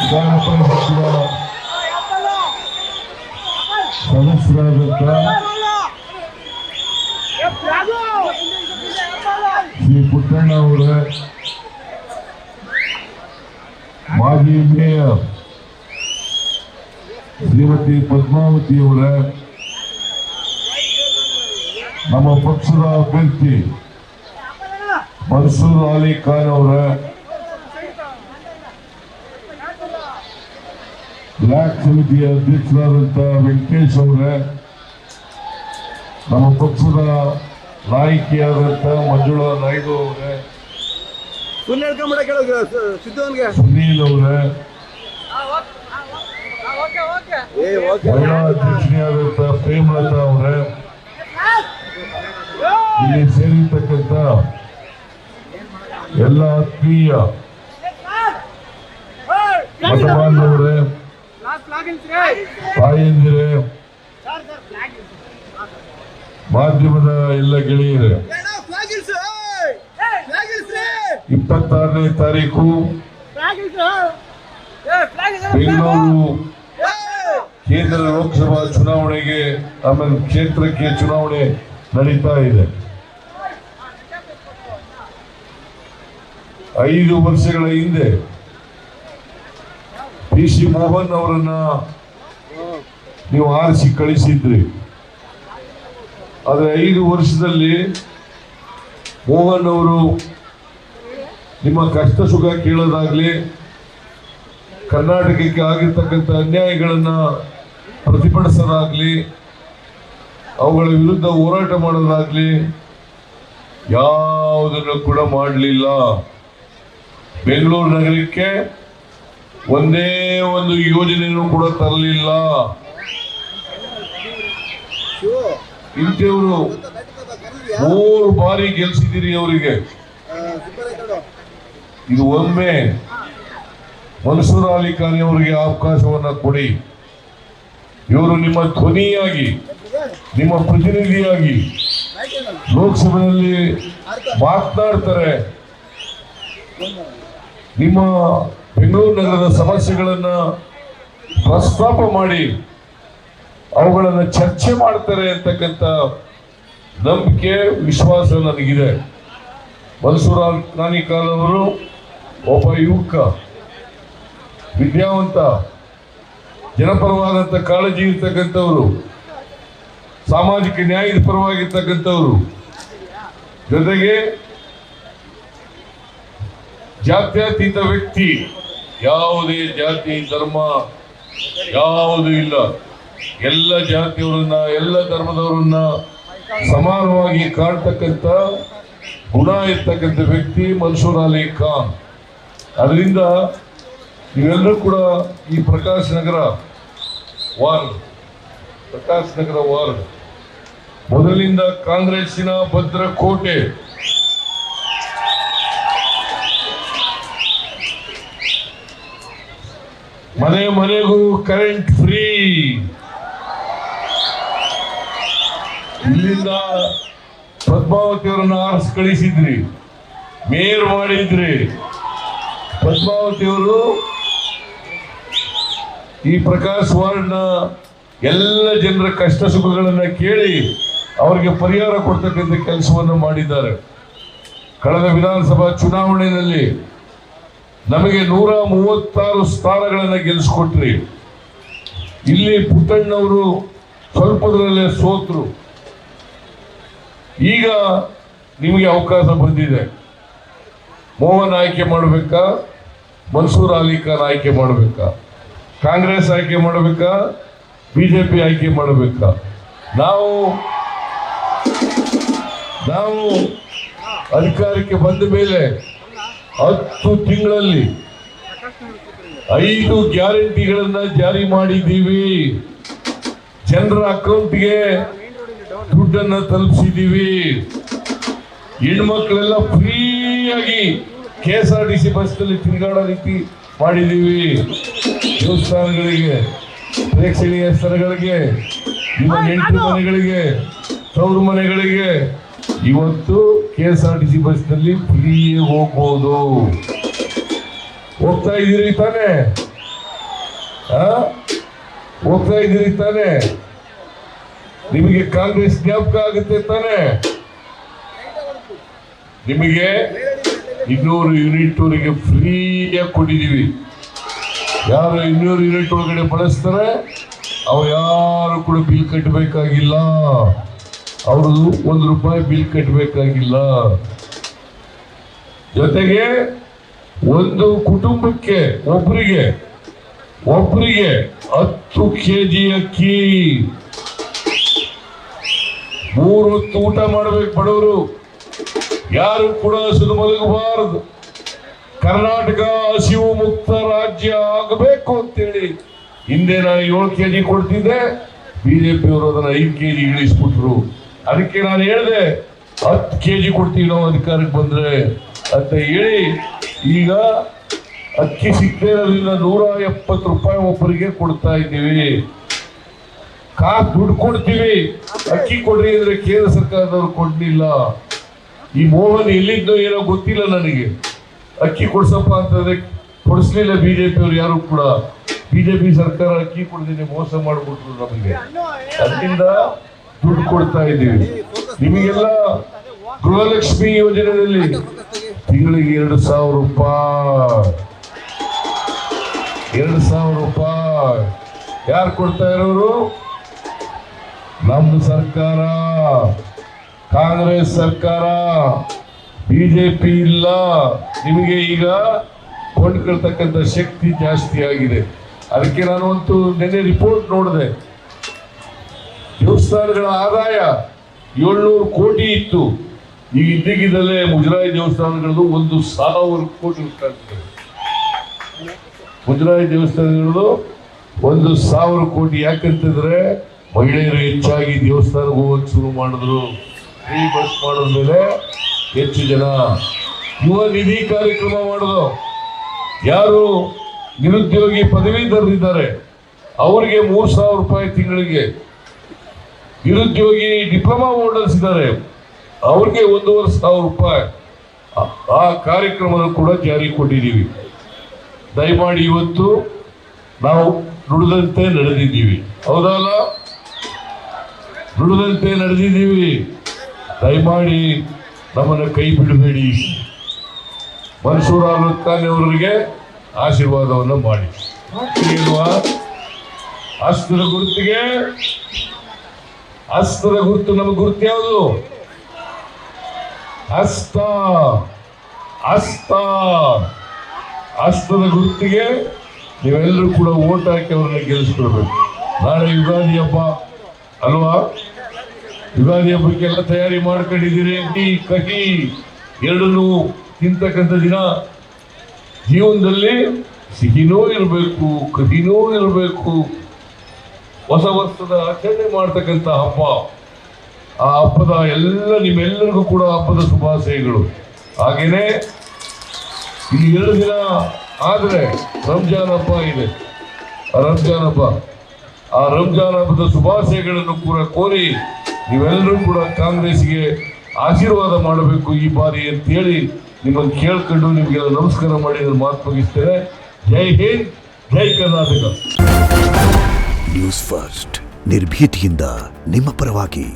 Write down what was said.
ವಿಧಾನ ಪರಿಷತ್ತಿನ ಸದಸ್ಯರಾದಂಥ ಶ್ರೀ ಪುಟ್ಟಣ್ಣ ಅವರ, ಮಾಜಿ ಮೇಯರ್ ಶ್ರೀಮತಿ ಪದ್ಮಾವತಿ ಅವರ, ನಮ್ಮ ಪಕ್ಷದ ಅಭ್ಯರ್ಥಿ ಮನ್ಸೂರ್ ಅಲಿ ಖಾನ್ ಅವರ, ಬ್ಲಾಕ್ ಸಮಿತಿಯ ಅಧ್ಯಕ್ಷರಾದಂಥ ವೆಂಕಟೇಶ್ ಅವರ, ನಮ್ಮ ಪಕ್ಷದ ನಾಯಕಿಯಾದಂಥ ಮಂಜುಳಾ ನಾಯ್ಡು ಅವರ, ಸುನೀಲ್ ಅವರ, ಮಹಿಳಾ ಅಧ್ಯಕ್ಷರಾದಂಥ ಪ್ರೇಮಲತಾ ಅವರ, ಇಲ್ಲಿ ಸೇರಿರ್ತಕ್ಕಂಥ ಎಲ್ಲ ಆತ್ಮೀಯ ಮತಬಾಂಧವರೇ, ತಾಯಂದಿರೇ, ಮಾಧ್ಯಮದ ಎಲ್ಲ ಗೆಳೆಯರೇ, 26ನೇ ತಾರೀಕು ಬೆಂಗಳೂರು ಕೇಂದ್ರ ಲೋಕಸಭಾ ಚುನಾವಣೆಗೆ, ಆಮೇಲೆ ಕ್ಷೇತ್ರಕ್ಕೆ ಚುನಾವಣೆ ನಡೀತಾ ಇದೆ. 5 ವರ್ಷಗಳ ಹಿಂದೆ PC ಮೋಹನ್ ಅವರನ್ನ ನೀವು ಆರಿಸಿ ಕಳಿಸಿದ್ರಿ. ಆದರೆ 5 ವರ್ಷದಲ್ಲಿ ಮೋಹನ್ ಅವರು ನಿಮ್ಮ ಕಷ್ಟ ಸುಖ ಕೇಳೋದಾಗ್ಲಿ, ಕರ್ನಾಟಕಕ್ಕೆ ಆಗಿರ್ತಕ್ಕಂಥ ಅನ್ಯಾಯಗಳನ್ನ ಪ್ರತಿಭಟಿಸೋದಾಗ್ಲಿ, ಅವುಗಳ ವಿರುದ್ಧ ಹೋರಾಟ ಮಾಡೋದಾಗ್ಲಿ ಯಾವುದನ್ನು ಕೂಡ ಮಾಡಲಿಲ್ಲ. ಬೆಂಗಳೂರು ನಗರಕ್ಕೆ ಒಂದೇ ಒಂದು ಯೋಜನೆಯನ್ನು ಕೂಡ ತರಲಿಲ್ಲ. ಇಂಥವರು 3 ಬಾರಿ ಗೆಲ್ಸಿದ್ದೀರಿ ಅವರಿಗೆ. ಇದು ಒಮ್ಮೆ ಮನ್ಸೂರ್ ಅಲಿ ಖಾನ್ ಅವರಿಗೆ ಅವಕಾಶವನ್ನ ಕೊಡಿ. ಇವರು ನಿಮ್ಮ ಧ್ವನಿಯಾಗಿ, ನಿಮ್ಮ ಪ್ರತಿನಿಧಿಯಾಗಿ ಲೋಕಸಭೆಯಲ್ಲಿ ಮಾತನಾಡ್ತಾರೆ. ನಿಮ್ಮ ಬೆಂಗಳೂರು ನಗರದ ಸಮಸ್ಯೆಗಳನ್ನ ಪ್ರಸ್ತಾಪ ಮಾಡಿ ಅವುಗಳನ್ನು ಚರ್ಚೆ ಮಾಡ್ತಾರೆ ಅಂತಕ್ಕಂಥ ನಂಬಿಕೆ, ವಿಶ್ವಾಸ ನನಗಿದೆ. ಮನ್ಸೂರ್ ಅಲಿ ಖಾನ್ ಅವರು ಒಬ್ಬ ಯುವಕ, ವಿದ್ಯಾವಂತ, ಜನಪರವಾದಂಥ ಕಾಳಜಿ ಇರ್ತಕ್ಕಂಥವ್ರು, ಸಾಮಾಜಿಕ ನ್ಯಾಯದ ಪರವಾಗಿರ್ತಕ್ಕಂಥವ್ರು, ಜೊತೆಗೆ ಜಾತ್ಯತೀತ ವ್ಯಕ್ತಿ. ಯಾವುದೇ ಜಾತಿ ಧರ್ಮ ಯಾವುದೂ ಇಲ್ಲ. ಎಲ್ಲ ಜಾತಿಯವರನ್ನ, ಎಲ್ಲ ಧರ್ಮದವರನ್ನ ಸಮಾನವಾಗಿ ಕಾಣ್ತಕ್ಕಂಥ ಗುಣ ಇರ್ತಕ್ಕಂಥ ವ್ಯಕ್ತಿ ಮನ್ಸೂರ್ ಅಲಿ ಖಾನ್. ಅದರಿಂದ ನೀವೆಲ್ಲರೂ ಕೂಡ ಈ ಪ್ರಕಾಶ್ ನಗರ ವಾರ್ಡ್ ಮೊದಲಿನಿಂದ ಕಾಂಗ್ರೆಸ್ಸಿನ ಭದ್ರಕೋಟೆ. ಮನೆ ಮನೆಗೂ ಕರೆಂಟ್ ಫ್ರೀ. ಇಲ್ಲಿಂದ ಪದ್ಮಾವತಿ ಅವರನ್ನ ಆರಿಸಿ ಕಳಿಸಿದ್ರಿ, ಮೇಯರ್ ಮಾಡಿದ್ರಿ. ಪದ್ಮಾವತಿ ಅವರು ಈ ಪ್ರಕಾಶ್ ವಾರ್ಡ್ನ ಎಲ್ಲ ಜನರ ಕಷ್ಟ ಸುಖಗಳನ್ನ ಕೇಳಿ ಅವರಿಗೆ ಪರಿಹಾರ ಕೊಡ್ತಕ್ಕಂಥ ಕೆಲಸವನ್ನು ಮಾಡಿದ್ದಾರೆ. ಕಳೆದ ವಿಧಾನಸಭಾ ಚುನಾವಣೆಯಲ್ಲಿ ನಮಗೆ 136 ಸ್ಥಾನಗಳನ್ನು ಗೆಲ್ಲಿಸ್ಕೊಟ್ರಿ. ಇಲ್ಲಿ ಪುಟ್ಟಣ್ಣವರು ಸ್ವಲ್ಪದರಲ್ಲೇ ಸೋತರು. ಈಗ ನಿಮಗೆ ಅವಕಾಶ ಬಂದಿದೆ. ಮೋಹನ್ ಆಯ್ಕೆ ಮಾಡಬೇಕಾ, ಮನ್ಸೂರ್ ಅಲಿ ಖಾನ್ ಆಯ್ಕೆ ಮಾಡಬೇಕಾ, ಕಾಂಗ್ರೆಸ್ ಆಯ್ಕೆ ಮಾಡಬೇಕಾ, ಬಿಜೆಪಿ ಆಯ್ಕೆ ಮಾಡಬೇಕಾ? ನಾವು ಅಧಿಕಾರಕ್ಕೆ ಬಂದ ಮೇಲೆ 10 ತಿಂಗಳಲ್ಲಿ 5 ಗ್ಯಾರಂಟಿಗಳನ್ನ ಜಾರಿ ಮಾಡಿದ್ದೀವಿ. ಜನರ ಅಕೌಂಟ್ಗೆ ದುಡ್ಡನ್ನ ತಲುಪಿಸಿದ್ದೀವಿ. ಹೆಣ್ಮಕ್ಳೆಲ್ಲ ಫ್ರೀಯಾಗಿ KSRTC ಬಸ್ನಲ್ಲಿ ತಿರುಗಾಡೋ ರೀತಿ ಮಾಡಿದ್ದೀವಿ. ದೇವಸ್ಥಾನಗಳಿಗೆ, ಪ್ರೇಕ್ಷಣೀಯ ಸ್ಥಳಗಳಿಗೆ, ನಿಮ್ಮ ಹೆಂಡತಿ ಮನೆಗಳಿಗೆ, ತವರು ಮನೆಗಳಿಗೆ ಇವತ್ತು KSRTC ಬಸ್ನಲ್ಲಿ ಫ್ರೀ ಹೋಗ್ಬೋದು. ಹೋಗ್ತಾ ಇದ್ದೀರಿ ತಾನೆ? ಹೋಗ್ತಾ ಇದ್ದೀರಿ ತಾನೆ? ನಿಮಗೆ ಕಾಂಗ್ರೆಸ್ ಜ್ಞಾಪಕ ಆಗುತ್ತೆ ತಾನೆ? ನಿಮಗೆ 200 ಯೂನಿಟ್ ವರೆಗೆ ಫ್ರೀಯಾಗಿ ಕೊಟ್ಟಿದ್ದೀವಿ. ಯಾರು 200 ಯೂನಿಟ್ ಒಳಗಡೆ ಬಳಸ್ತಾರೆ ಅವ್ರು ಯಾರು ಕೂಡ ಬಿಲ್ ಕಟ್ಟಬೇಕಾಗಿಲ್ಲ. ಅವ್ರದ್ದು ₹1 ಬಿಲ್ ಕಟ್ಟಬೇಕಾಗಿಲ್ಲ. ಜೊತೆಗೆ ಒಂದು ಕುಟುಂಬಕ್ಕೆ ಒಬ್ಬರಿಗೆ 10 kg ಅಕ್ಕಿ, 3 ಹೊತ್ತು ಊಟ ಮಾಡಬೇಕು ಬಡವರು. ಯಾರು ಕೂಡ ಹಸಿದು ಮಲಗಬಾರದು. ಕರ್ನಾಟಕ ಹಸಿವು ಮುಕ್ತ ರಾಜ್ಯ ಆಗಬೇಕು ಅಂತೇಳಿ ಹಿಂದೆ ನಾನು 7 kg ಕೊಡ್ತಿದ್ದೆ. ಬಿಜೆಪಿಯವರು ಅದನ್ನ 5 kg ಇಳಿಸ್ಬಿಟ್ರು. ಅದಕ್ಕೆ ನಾನು ಹೇಳಿದೆ 10 kg ಕೊಡ್ತೀವಿ ನಾವು ಅಧಿಕಾರಕ್ಕೆ ಬಂದ್ರೆ ಅಂತ ಹೇಳಿ ಈಗ ಅಕ್ಕಿ ಸಿಗದೇ ಇರೋದ್ರಿಂದ ₹170 ಒಬ್ಬರಿಗೆ ಕೊಡ್ತಾ ಇದ್ದೀವಿ. ಕಾಸು ದುಡ್ಡು ಕೊಡ್ತೀವಿ, ಅಕ್ಕಿ ಕೊಡ್ರಿ ಅಂದ್ರೆ ಕೇಂದ್ರ ಸರ್ಕಾರದವ್ರು ಕೊಡ್ಲಿಲ್ಲ. ಈ ಮೋಹನ್ ಎಲ್ಲಿದ್ದೋ ಏನೋ ಗೊತ್ತಿಲ್ಲ ನನಗೆ. ಅಕ್ಕಿ ಕೊಡ್ಸಪ್ಪ ಅಂತಂದ್ರೆ ಕೊಡಿಸ್ಲಿಲ್ಲ ಬಿಜೆಪಿಯವರು ಯಾರು ಕೂಡ. ಬಿಜೆಪಿ ಸರ್ಕಾರ ಅಕ್ಕಿ ಕೊಡದೇನೆ ಮೋಸ ಮಾಡ್ಬಿಟ್ರು ನಮಗೆ. ಅದರಿಂದ ದುಡ್ಡು ಕೊಡ್ತಾ ಇದ್ದೀವಿ. ನಿಮಗೆಲ್ಲ ಗೃಹಲಕ್ಷ್ಮಿ ಯೋಜನೆಯಲ್ಲಿ ತಿಂಗಳಿಗೆ ₹2,000 ಯಾರು ಕೊಡ್ತಾ ಇರೋರು? ನಮ್ದು ಸರ್ಕಾರ, ಕಾಂಗ್ರೆಸ್ ಸರ್ಕಾರ, ಬಿಜೆಪಿ ಇಲ್ಲ. ನಿಮಗೆ ಈಗ ಕೊಂಡ್ಕೊಳ್ತಕ್ಕಂಥ ಶಕ್ತಿ ಜಾಸ್ತಿ ಆಗಿದೆ. ಅದಕ್ಕೆ ನಾನು ಒಂದು ನಿನ್ನೆ ರಿಪೋರ್ಟ್ ನೋಡಿದೆ. ದೇವಸ್ಥಾನಗಳ ಆದಾಯ 700 ಕೋಟಿ ಇತ್ತು. ಈಗ ಇದ್ದಕ್ಕಿದ್ದಲ್ಲೇ ಮುಜರಾಯಿ ದೇವಸ್ಥಾನಗಳದ್ದು 1,000 ಕೋಟಿ ಉಂಟಾಗ್ತದೆ. ಮುಜರಾಯಿ ದೇವಸ್ಥಾನಗಳದ್ದು 1,000 ಕೋಟಿ. ಯಾಕಂತಂದ್ರೆ ಮಹಿಳೆಯರು ಹೆಚ್ಚಾಗಿ ದೇವಸ್ಥಾನಕ್ಕೆ ಹೋಗಕ್ಕೆ ಶುರು ಮಾಡಿದ್ರು. ಫ್ರೀ ಬಸ್ ಮಾಡಿದ್ಮೇಲೆ ಹೆಚ್ಚು ಜನ ಯುವ ನಿಧಿ ಕಾರ್ಯಕ್ರಮ ಮಾಡಿದ್ರು. ಯಾರು ನಿರುದ್ಯೋಗಿ ಪದವೀಧರರಿದ್ದಾರೆ ಅವರಿಗೆ ₹3,000 ತಿಂಗಳಿಗೆ. ನಿರುದ್ಯೋಗಿ ಡಿಪ್ಲೊಮಾ ಹೋಲ್ಡರ್ಸ್ ಇದ್ದಾರೆ ಅವ್ರಿಗೆ ₹1,500. ಆ ಕಾರ್ಯಕ್ರಮನ ಕೂಡ ಜಾರಿ ಕೊಟ್ಟಿದ್ದೀವಿ. ದಯಮಾಡಿ ಇವತ್ತು ನಾವು ನುಡಿದಂತೆ ನಡೆದಿದ್ದೀವಿ, ಹೌದಲ್ಲ? ನುಡಿದಂತೆ ನಡೆದಿದ್ದೀವಿ. ದಯಮಾಡಿ ನಮ್ಮನ್ನು ಕೈ ಬಿಡಬೇಡಿ. ಮನ್ಸೂರ್ ಅಹಮದ್ ಖಾನ್ ಅವರಿಗೆ ಆಶೀರ್ವಾದವನ್ನು ಮಾಡಿ. ಹಸ್ತದ ಗುರುತಿಗೆ, ಹಸ್ತದ ಗುರುತು ನಮ್ಮ ಗುರುತು ಯಾವುದು? ಹಸ್ತ. ಹಸ್ತದ ಗುರುತಿಗೆ ನೀವೆಲ್ಲರೂ ಕೂಡ ಓಟ್ ಹಾಕಿ ಅವ್ರನ್ನ ಗೆಲ್ಲಿಸ್ಕೊಳ್ಬೇಕು. ನಾಳೆ ಯುಗಾದಿ ಹಬ್ಬ ಅಲ್ವಾ? ಯುಗಾದಿ ಹಬ್ಬಕ್ಕೆಲ್ಲ ತಯಾರಿ ಮಾಡ್ಕೊಂಡಿದ್ದೀರಿ. ಕಹಿ ಎರಡನ್ನೂ ತಿಂತಕ್ಕಂಥ ದಿನ. ಜೀವನದಲ್ಲಿ ಸಿಹಿನೂ ಇರಬೇಕು, ಕಹಿನೂ ಇರಬೇಕು. ಹೊಸ ವರ್ಷದ ಆಚರಣೆ ಮಾಡ್ತಕ್ಕಂಥ ಹಬ್ಬ. ಆ ಹಬ್ಬದ ನಿಮ್ಮೆಲ್ಲರಿಗೂ ಕೂಡ ಹಬ್ಬದ ಶುಭಾಶಯಗಳು. ಹಾಗೇನೆ ಇಲ್ಲಿ 2 ದಿನ ಆದರೆ ರಂಜಾನ್ ಹಬ್ಬ ಇದೆ. ರಂಜಾನ್ ಹಬ್ಬ, ಆ ರಂಜಾನ್ ಹಬ್ಬದ ಶುಭಾಶಯಗಳನ್ನು ಕೂಡ ಕೋರಿ ನೀವೆಲ್ಲರೂ ಕೂಡ ಕಾಂಗ್ರೆಸ್ಗೆ ಆಶೀರ್ವಾದ ಮಾಡಬೇಕು ಈ ಬಾರಿ ಅಂತೇಳಿ ನಿಮ್ಮನ್ನು ಕೇಳ್ಕೊಂಡು ನಿಮಗೆಲ್ಲ ನಮಸ್ಕಾರ ಮಾಡಿ ನಾನು ಮಾತು ಮುಗಿಸ್ತೇನೆ. ಜೈ ಹಿಂದ್, ಜೈ ಕರ್ನಾಟಕ. ನ್ಯೂಸ್ ಫಸ್ಟ್, ನಿರ್ಭೀತಿಯಿಂದ ನಿಮ್ಮ ಪರವಾಗಿ.